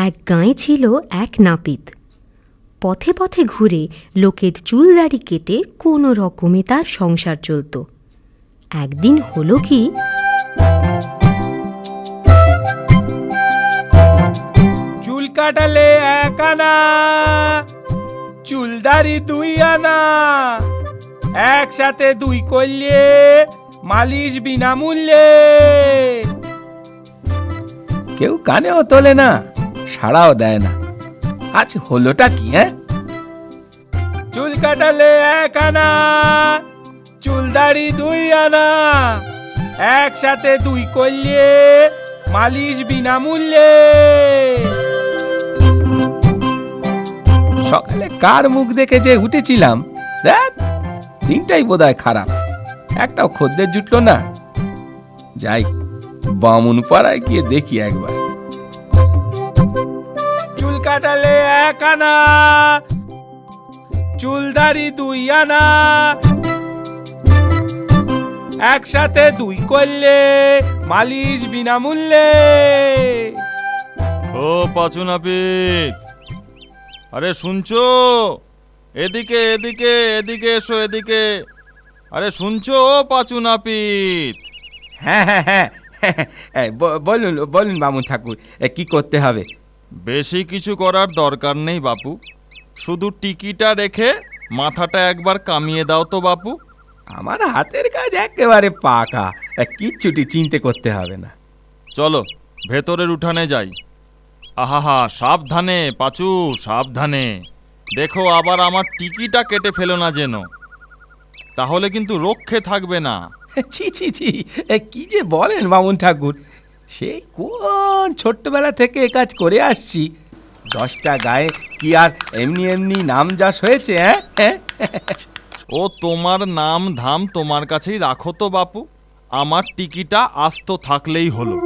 এক গাঁয়ে ছিল এক নাপিত। পথে পথে ঘুরে লোকের চুলদাড়ি কেটে কোনো রকমে তার সংসার চলত। একদিন হলো কি, চুল কাটালে 1 আনা, চুলদাড়ি 2 আনা, একসাথে 2 করলে মালিশ বিনামূল্যে। কেউ কানেও তোলে না, সাড়াও দেয় না। আজ হলোটা কি? চুল কাটালে 1 আনা, চুলদাড়ি 2 আনা, একসাথে 2 করলে মালিশ বিনামূল্যে। সকালে কার মুখ দেখে যে উঠেছিলাম, দিনটাই বোধহয় খারাপ। একটাও খদ্দের জুটলো না। যাই বামুন পাড়ায় গিয়ে দেখি একবার। চুল কাটালে 1 আনা, চুলদাড়ি 2 আনা, একসাথে 2 করলে মালিশ বিনামূল্যে। ও পাঁচু নাপিত, আরে শুনছো? এদিকে এদিকে এদিকে এসো, এদিকে। আরে শুনছো পাঁচু নাপিত? হ্যাঁ হ্যাঁ হ্যাঁ, বলুন বলুন বামুন ঠাকুর, কি করতে হবে? বেশি কিছু করার দরকার নেই বাপু, শুধু টিকিটা রেখে মাথাটা একবার কামিয়ে দাও তো বাপু। আমার হাতের কাজ একেবারে পাকা, কিচ্ছুটি চিন্তা করতে হবে না। চলো ভেতরের উঠানে যাই। আহা, সাবধানে পাঁচু, সাবধানে। দেখো আবার আমার টিকিটা কেটে ফেলো না যেন, তাহলে কিন্তু রক্ষে থাকবে না। ছি ছি ছি, কি যে বলেন বামুন ঠাকুর, সেই কোন ছোট্টবেলা থেকে এ কাজ করে আসছি। 10টা গায়ে কি আর এমনি এমনি নাম যশ হয়েছে? ও তোমার নাম ধাম তোমার কাছেই রাখো তো বাপু, আমার টিকিটা আস্ত থাকলেই হলো।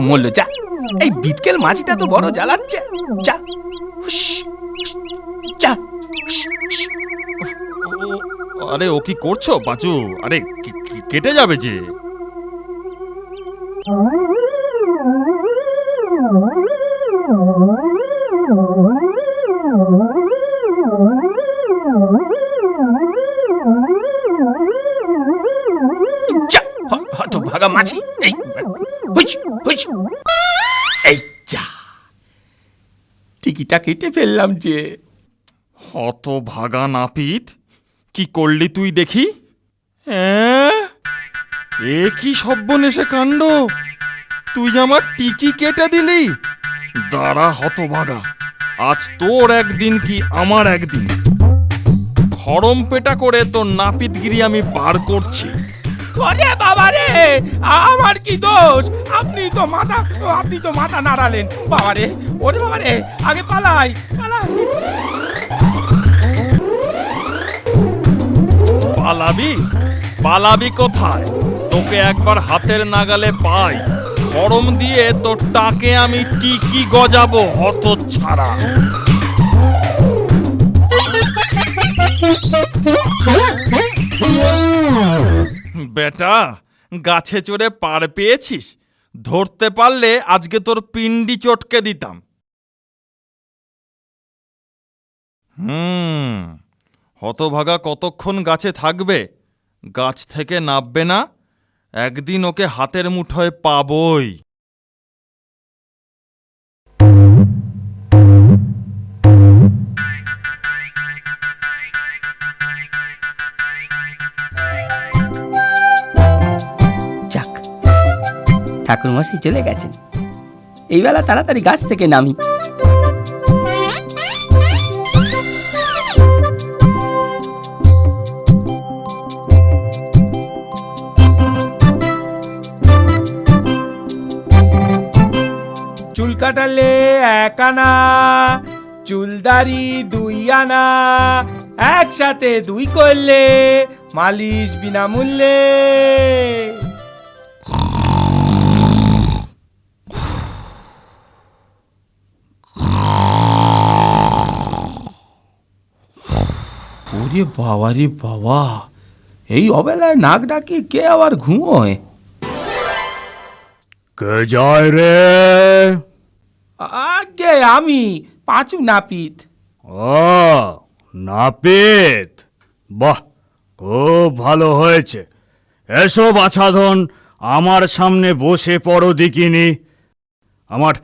মল্ল যা, এই বিটকেল মাছিটা তো বড় জ্বালাচ্ছে। যা যা। আরে ও কি করছো পাঁচু? আরে কেটে যাবে যে। ভাগা মাছি, এই যা, টিকিটা কেটে ফেললাম যে। হত ভাগা নাপিত, কি করলি তুই দেখি? এ কি সর্বনেশে কাণ্ড! তুই আমার টিকি কেটে দিলি। দাঁড়া হতভাগা, আজ তোর একদিন কি আমার একদিন। খড়ম পেটা করে তোর নাপিতগিরি আমি পার করছি। ওরে বাবা রে, আমার কি দোষ? আপনি তো মাথা নাড়ালেন। বাবা রে, ওরে বাবা রে, আগে পালাই পালাই। পালাবি? পালাবি কোথায়? তোকে একবার হাতের নাগালে পাই, খড়ম দিয়ে তোর টাকে আমি টিকি গজাবো হতচ্ছাড়া। বেটা, গাছে চড়ে পার পেয়েছিস, ধরতে পারলে আজকে তোর পিন্ডি চটকে দিতাম। হতভাগা কতক্ষণ গাছে থাকবে? গাছ থেকে নামবে না। একদিন ওকে হাতের মুঠোয় পাবই। যাক, ঠাকুর মশাই চলে গেছেন, এই বেলা তাড়াতাড়ি গাছ থেকে নামি। চুল কাটালে 1 আনা, চুলদাড়ি 2 আনা, একসাথে 2 করলে মালিশ বিনামূল্যে। ওরে বাবা রে বাবা, এই অবেলায় নাক ডাকি কে আবার ঘুমোয়? কে যায় রে? আগে আমি, পাঁচু নাপিত। ও নাপিত, বাহ, খুব ভালো হয়েছে। এসো বাছাধন, আমার সামনে বসে পড়ো দেখিনি। আমার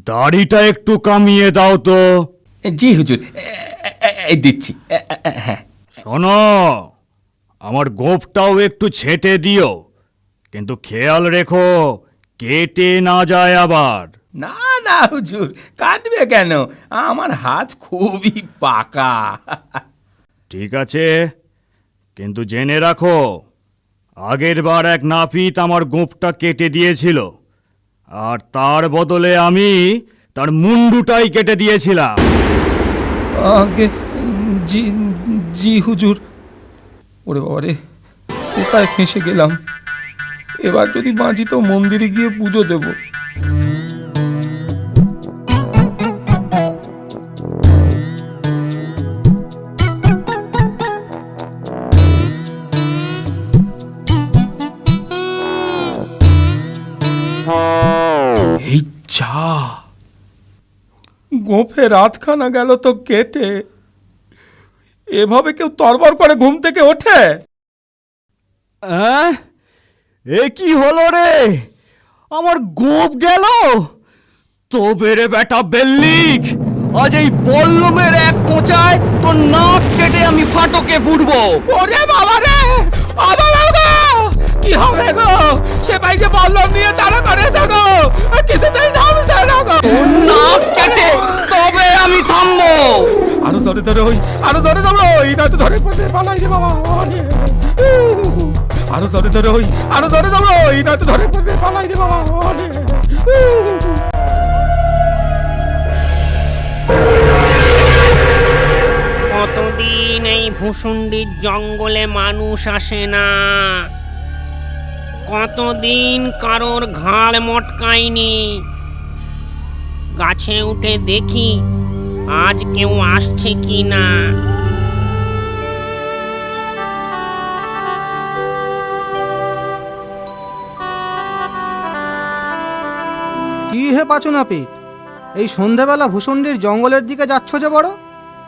দাড়িটা একটু কামিয়ে দাও তো। জি হুজুর, এই দিচ্ছি। হ্যাঁ, শোনো, আমার গোঁফটাও একটু ছেঁটে দিও, কিন্তু খেয়াল রেখো কেটে না যায় আবার। না না হুজুর, কাটবে কেন? আমার হাত খুবই পাকা। ঠিক আছে, কিন্তু জেনে রাখো, আগের বার এক নাপিত আমার গোঁফটা কেটে দিয়েছিল, আর তার বদলে আমি তার মুন্ডুটাই কেটে দিয়েছিলাম। আগে জি জি হুজুর। ওরে বাবা রে, কোথায় ফেঁসে গেলাম? এবার যদি বাঁচি তো মন্দিরে গিয়ে পুজো দেব। এই যা, গোঁফে রাতখানা গেল তো কেটে। এভাবে কেউ তরবর করে ঘুম থেকে ওঠে? এ কি হলো রে? আমার গোঁফ গেল? তবে রে বেটা বেল্লিক, আজ এই বল্লমের এক খোঁচায় তোর নাক কেটে আমি ফাটকে ফুটবো। ওরে বাবা রে, কি হবে গো? সে ভাই যে বল্লম নিয়ে তারা করেছে গো, কিছুতেই থামছে না গো। নাক কেটে তবে আমি থামবো। আরো ধরে ধরে ওই, আরো ধরে ধরে ওই, না তো ধরে পড়ে পালাই রে বাবা। আরো ধরে ধরে ওই, আরো ধরে ধরে ওই, না তো ধরে পড়ে পালাই রে বাবা। কতদিন এই ভূষুণ্ডির জঙ্গলে মানুষ আসে না, কতদিন কারোর ঘাড় মটকায়নি। গাছে উঠে দেখি আজ কেউ আসছে কি না। কি হে পাঁচু নাপিত, এই সন্ধেবেলা ভূষণ্ডির জঙ্গলের দিকে যাচ্ছ যে বড়?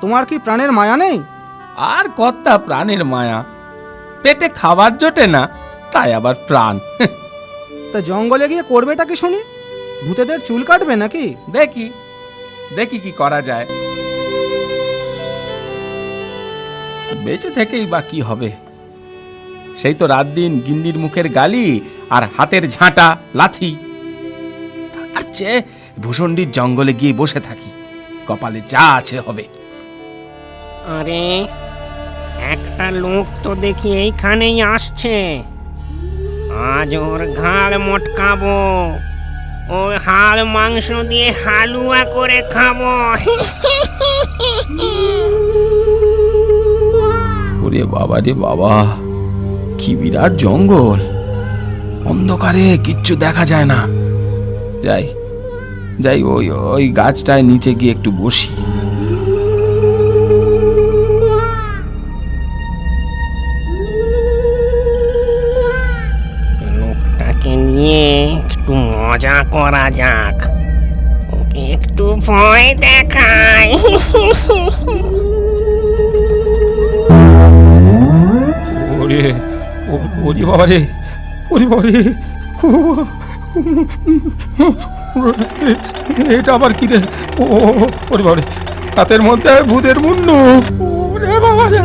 তোমার কি প্রাণের মায়া নেই? আর কর্তা প্রাণের মায়া, পেটে খাবার জোটে না, তাই আবার প্রাণ। তা জঙ্গলে গিয়ে করবেটা কি শুনি? ভূতেদের চুল কাটবে নাকি? দেখি দেখি কি করা যায়। বেঁচে থেকেই বা কি হবে? সেই তো রাত দিন গিন্নির মুখের গালি আর হাতের ঝাঁটা লাথি। তার চেয়ে ভূষণ্ডির জঙ্গলে গিয়ে বসে থাকি, কপালে যা আছে হবে। আরে, একটা লোক তো দেখি এইখানেই আসছে। আজ ওর ঘাড় মটকাবো, ওর হাড় মাংস দিয়ে হালুয়া করে খাবো। ওরে বাবা রে বাবা, কি বিরাট জঙ্গল! অন্ধকারে কিচ্ছু দেখা যায় না। যাই যাই, ওই ওই গাছটায় নিচে গিয়ে একটু বসি। লোকটাকে নিয়ে একটু মজা করা যাক, ওকে একটু ভয় দেখাই। ওরে ওরে বাবা রে, ওরে বাবা রে, এটা আবার কি রে? ওরে বাবা রে, হাতের মধ্যে ভূতের মুন্ডু। ওরে বাবা রে,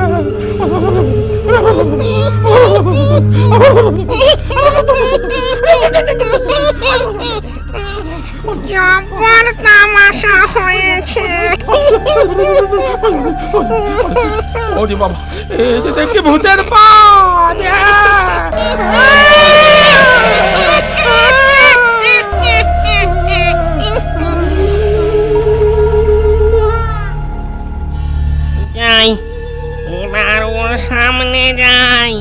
জব্বর তামাশা হয়েছে। ওরে বাবা, এই যে দেখছি ভূতের পা। যাই, এবার ওর সামনে যাই।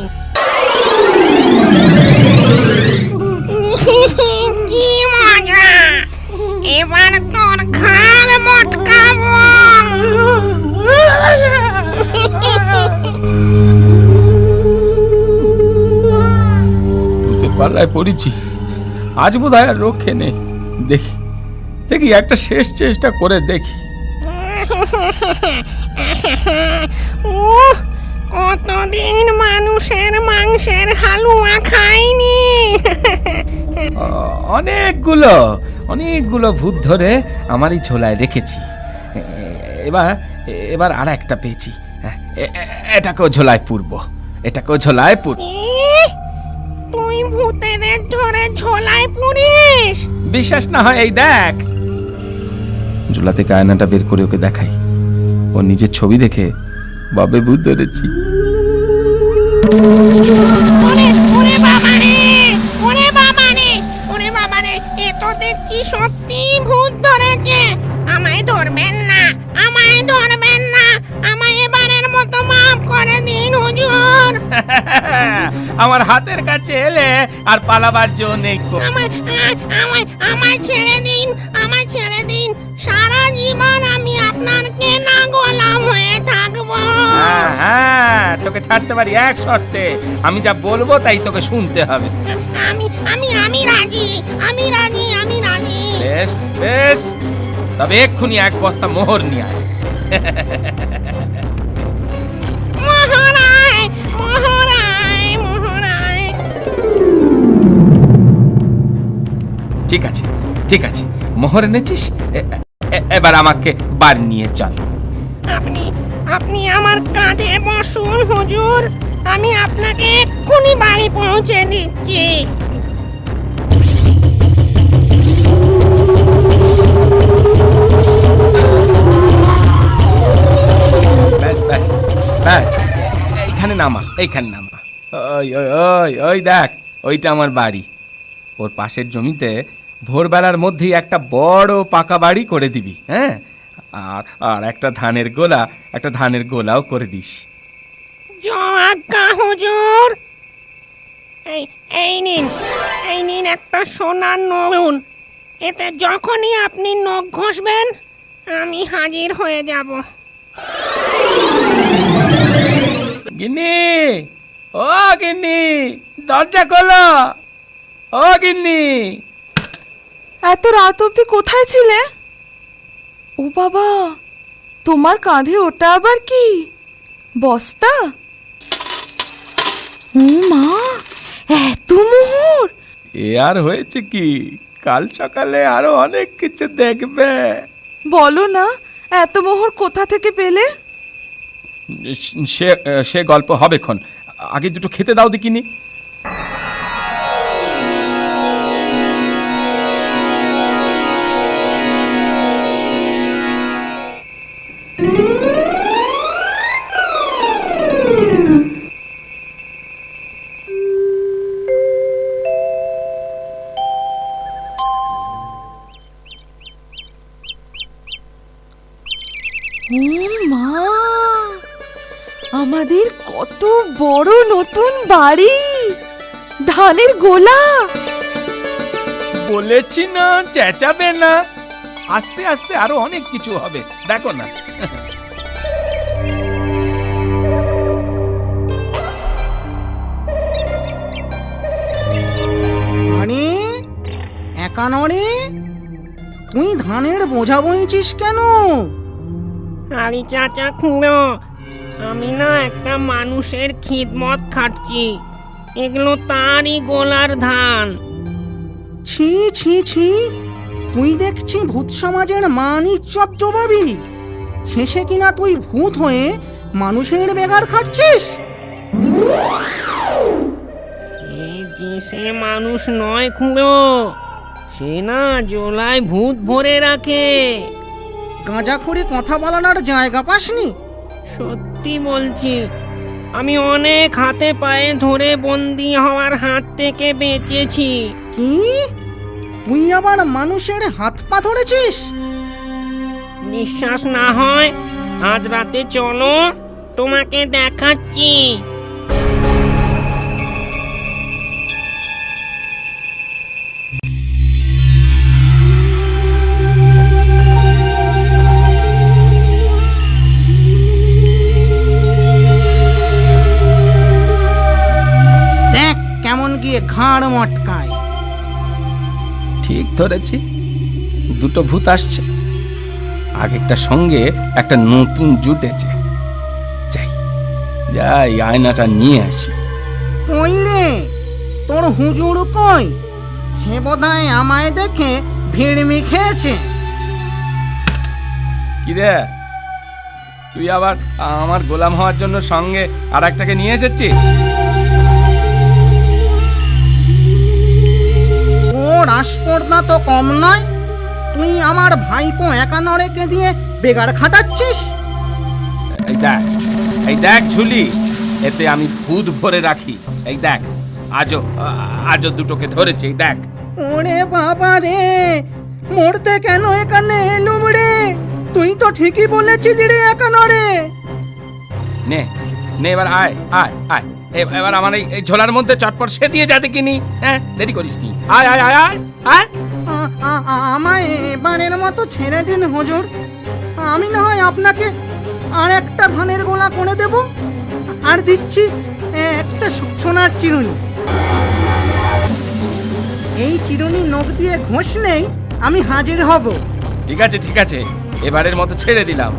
কি মজা! এবার তোর ঘাড় মটকাবো। পাল্লায় পড়েছি, আজ বোধহয় আর রক্ষে নেই। দেখি দেখি একটা শেষ চেষ্টা করে দেখি। কতদিন মানুষের মাংসের হালুয়া খাইনি। অনেকগুলো ভূত ধরে আমার এই ঝোলায় রেখেছি। এবার আর একটা পেয়েছি, এটাকেও ঝোলায় পুরবো, এটাকেও ঝোলায় পুরবো। তুই ভূতেদের ধরে ঝোলায় পুরিস? বিশ্বাস না হয় এই দেখ। ঝোলা থেকে আয়নাটা বের করে ওকে দেখাই। ও নিজের ছবি দেখে বাবে ভূত ধরেছি। ওরে বাবারে, ওরে বাবারে, ওরে বাবারে, এ তো দেখছি সত্যি ভূত ধরেছে। আমায় ধরবেন না, আমায় ধরবেন না, আমায় এবারের মতো মাফ করে দিন হুজুর। আমার হাতের কাছে এলে আর পালাবার জো নেই। আমায় ছেড়ে দিন, আমায় ছেড়ে দিন। সারা জীবন আমি আপনার কেনা গোলাম হয়ে থাকবো। হ্যাঁ, তোকে ছাড়তে পারি এক শর্তে। আমি যা বলবো তাই তোকে শুনতে হবে। আমি রাজি, আমি রাজি, আমি রাজি। বেশ বেশ, তবে এক্ষুনি এক বস্তা মোহর নিয়ে আয়। মহারায়, মহারায়, মহারায়। ঠিক আছে ঠিক আছে, মোহর এনেছিস, এবার আমাকে বাড়ি নিয়ে চল। আপনি আমার কাঁধে বসুন হুজুর, আমি আপনাকে এক্ষুনি বাড়ি পৌঁছে দিচ্ছি। ব্যাস ব্যাস ব্যাস, এইখানে নামা, এইখানে নামা। ওই ওই ওই ওই দেখ, ওইটা আমার বাড়ি। ওর পাশের জমিতে ভোরবেলার মধ্যেই একটা বড় পাকা বাড়ি করে দিবি। হ্যাঁ, আর আর একটা ধানের গোলাও করে দিস। আজ্ঞা হুজুর। এই নিন একটা সোনার নগুন। এতে যখনই আপনি নখ ঘষবেন আমি হাজির হয়ে যাব। গিন্নি, ও গিন্নি, দরজা খোলো। ও গিন্নি, এত রাত অবধি কোথায় ছিলে? ও বাবা, তোমার কাঁধে ওটা আবার কি? বস্তা? ও মা, এত মোহর! এ আর হয়েছে কি, কাল সকালে আরো অনেক কিছু দেখবে। বলো না, এত মোহর কোথা থেকে পেলে? সে গল্প হবেক্ষণ, আগে দুটো খেতে দাও দেখিনি। ও মা, আমাদের কত বড় নতুন বাড়ি, ধানের গোলা। বলেছি না চেঁচাবে না, আস্তে আস্তে আরো অনেক কিছু হবে, দেখো না। আরে একা নড়ে, তুই ধানের বোঝা বইছিস কেন? আরে চাচা খুঁড়ো, আমি না একটা মানুষের খিদমত খাটছি। এগুলো তারই গোলার ধান। ছি ছি ছি, তুই দেখছি ভূত সমাজের মান ইজ্জত জবাবি। শেষে কিনা তুই ভূত হয়ে মানুষের বেগার খাটছিস। সে মানুষ নয় খুঁড়ো, সে না জোলায় ভূত ভরে রাখে। গাঁজা খুঁড়ে কথা বলানোর জায়গা পাসনি? সত্যি বলছি, আমি অনেক হাতে পায়ে ধরে বন্দি হওয়ার হাত থেকে বেঁচেছি। কি, তুই আবার মানুষের হাত পা ধরেছিস? বিশ্বাস না হয় আজ রাতে চলো, তোমাকে দেখাচ্ছি। দেখ কেমন গিয়ে ঘাড় মটকায়। ঠিক ধরেছি, দুটো ভূত আসছে, আগেরটা সঙ্গে একটা নতুন জুটেছে। যাই যাই আয়নাটা নিয়ে আসি। কই রে, তোর হুজুর কই? সে বোধহয় আমায় দেখে ভিড়মি খেয়েছে। কি রে, তুই আবার আমার গোলাম হওয়ার জন্য সঙ্গে আর একটাকে নিয়ে এসেছিস? ওর আসপর্দা তো কম নয়। তুই আমার ভাইপো একানরেকে দিয়ে বেগার খাটাচ্ছিস। এই দেখ ঝুলি, এতে আমি ভূত ভরে রাখি। এই দেখ, আজও দুটোকে ধরেছে। এই দেখ। ওরে বাবা রে, মরতে কেন এখানে এলুম রে? তুই তো ঠিকই বলেছিলি রে একানরে। নে নে, এবার আয় আয় আয়, এবার আমার এই ঝোলার মধ্যে চটপট সে দিয়ে যাতে কিনি। হ্যাঁ, দেরি করিস নি। আয় আয় আয় আয় আয়। আমায় এবারের মতো ছেড়ে দিন হুজুর। আমি না হয় আপনাকে আর একটা ধানের গোলা করে দেব, আর দিচ্ছি একটা সোনার চিরুনি। এই চিরুনি নখ দিয়ে ঘষলেই আমি হাজির হব। ঠিক আছে ঠিক আছে, এবারের মতো ছেড়ে দিলাম।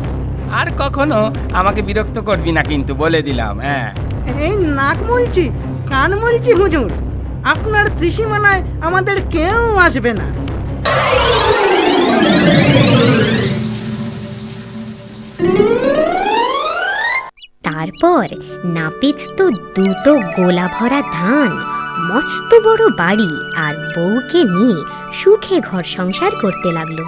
আর কখনো আমাকে বিরক্ত করবি না কিন্তু, বলে দিলাম। হ্যাঁ, এই নাক মুলছি, কান মুলছি হুজুর। আপনার ত্রিসীমানায় আমাদের কেউ আসবে না। তারপর নাপিত তো দুটো গোলা ভরা ধান, মস্ত বড় বাড়ি আর বউকে নিয়ে সুখে ঘর সংসার করতে লাগলো।